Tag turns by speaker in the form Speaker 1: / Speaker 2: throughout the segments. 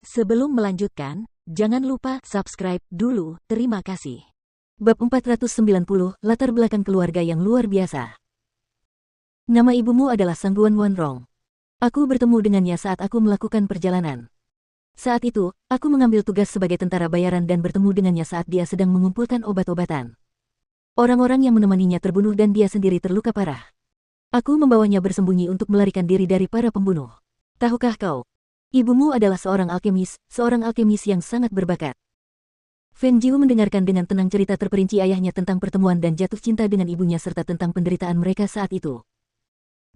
Speaker 1: Sebelum melanjutkan, jangan lupa subscribe dulu, terima kasih.
Speaker 2: Bab 490, Latar Belakang Keluarga yang Luar Biasa. Nama ibumu adalah Sangguan Wanrong. Aku bertemu dengannya saat aku melakukan perjalanan. Saat itu, aku mengambil tugas sebagai tentara bayaran dan bertemu dengannya saat dia sedang mengumpulkan obat-obatan. Orang-orang yang menemaninya terbunuh dan dia sendiri terluka parah. Aku membawanya bersembunyi untuk melarikan diri dari para pembunuh. Tahukah kau? Ibumu adalah seorang alkemis yang sangat berbakat. Feng Jiu mendengarkan dengan tenang cerita terperinci ayahnya tentang pertemuan dan jatuh cinta dengan ibunya serta tentang penderitaan mereka saat itu.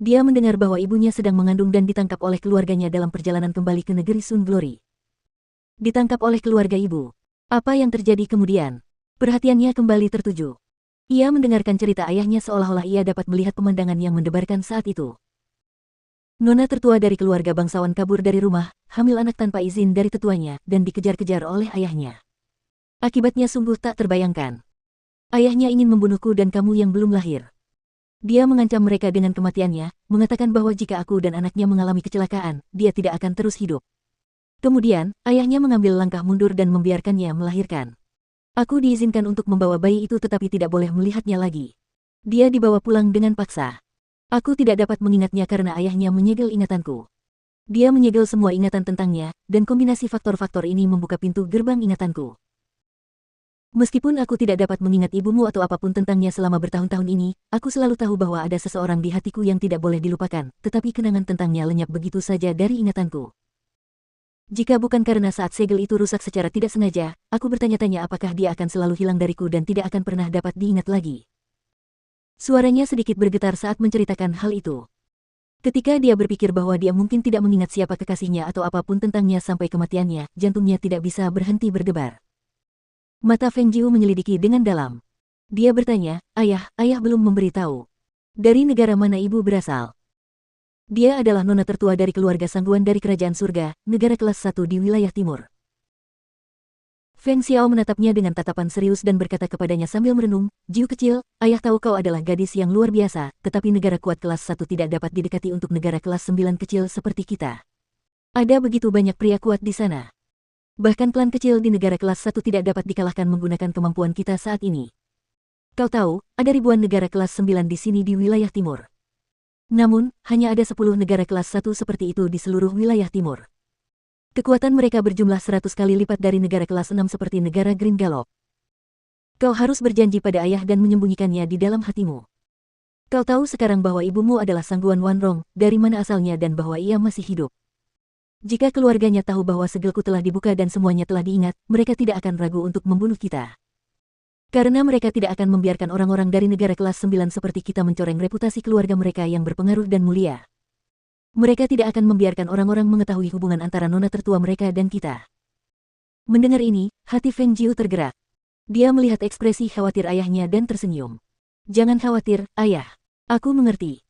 Speaker 2: Dia mendengar bahwa ibunya sedang mengandung dan ditangkap oleh keluarganya dalam perjalanan kembali ke negeri Sun Glory. Ditangkap oleh keluarga ibu. Apa yang terjadi kemudian? Perhatiannya kembali tertuju. Ia mendengarkan cerita ayahnya seolah-olah ia dapat melihat pemandangan yang mendebarkan saat itu. Nona tertua dari keluarga bangsawan kabur dari rumah, hamil anak tanpa izin dari tetuanya, dan dikejar-kejar oleh ayahnya. Akibatnya sungguh tak terbayangkan. Ayahnya ingin membunuhku dan kamu yang belum lahir. Dia mengancam mereka dengan kematiannya, mengatakan bahwa jika aku dan anaknya mengalami kecelakaan, dia tidak akan terus hidup. Kemudian, ayahnya mengambil langkah mundur dan membiarkannya melahirkan. Aku diizinkan untuk membawa bayi itu tetapi tidak boleh melihatnya lagi. Dia dibawa pulang dengan paksa. Aku tidak dapat mengingatnya karena ayahnya menyegel ingatanku. Dia menyegel semua ingatan tentangnya, dan kombinasi faktor-faktor ini membuka pintu gerbang ingatanku. Meskipun aku tidak dapat mengingat ibumu atau apapun tentangnya selama bertahun-tahun ini, aku selalu tahu bahwa ada seseorang di hatiku yang tidak boleh dilupakan, tetapi kenangan tentangnya lenyap begitu saja dari ingatanku. Jika bukan karena saat segel itu rusak secara tidak sengaja, aku bertanya-tanya apakah dia akan selalu hilang dariku dan tidak akan pernah dapat diingat lagi. Suaranya sedikit bergetar saat menceritakan hal itu. Ketika dia berpikir bahwa dia mungkin tidak mengingat siapa kekasihnya atau apapun tentangnya sampai kematiannya, jantungnya tidak bisa berhenti berdebar. Mata Feng Jiu menyelidiki dengan dalam. Dia bertanya, ayah belum memberitahu. Dari negara mana ibu berasal? Dia adalah nona tertua dari keluarga Sangguan dari Kerajaan Surga, negara kelas 1 di wilayah timur. Feng Xiao menatapnya dengan tatapan serius dan berkata kepadanya sambil merenung, Jiu kecil, ayah tahu kau adalah gadis yang luar biasa, tetapi negara kuat kelas 1 tidak dapat didekati untuk negara kelas 9 kecil seperti kita. Ada begitu banyak pria kuat di sana. Bahkan klan kecil di negara kelas 1 tidak dapat dikalahkan menggunakan kemampuan kita saat ini. Kau tahu, ada ribuan negara kelas 9 di sini di wilayah timur. Namun, hanya ada 10 negara kelas 1 seperti itu di seluruh wilayah timur. Kekuatan mereka berjumlah 100 kali lipat dari negara kelas 6 seperti negara Green Gallop. Kau harus berjanji pada ayah dan menyembunyikannya di dalam hatimu. Kau tahu sekarang bahwa ibumu adalah Sangguan Wanrong, dari mana asalnya dan bahwa ia masih hidup. Jika keluarganya tahu bahwa segelku telah dibuka dan semuanya telah diingat, mereka tidak akan ragu untuk membunuh kita. Karena mereka tidak akan membiarkan orang-orang dari negara kelas 9 seperti kita mencoreng reputasi keluarga mereka yang berpengaruh dan mulia. Mereka tidak akan membiarkan orang-orang mengetahui hubungan antara nona tertua mereka dan kita. Mendengar ini, hati Feng Jiu tergerak. Dia melihat ekspresi khawatir ayahnya dan tersenyum. Jangan khawatir, ayah. Aku mengerti.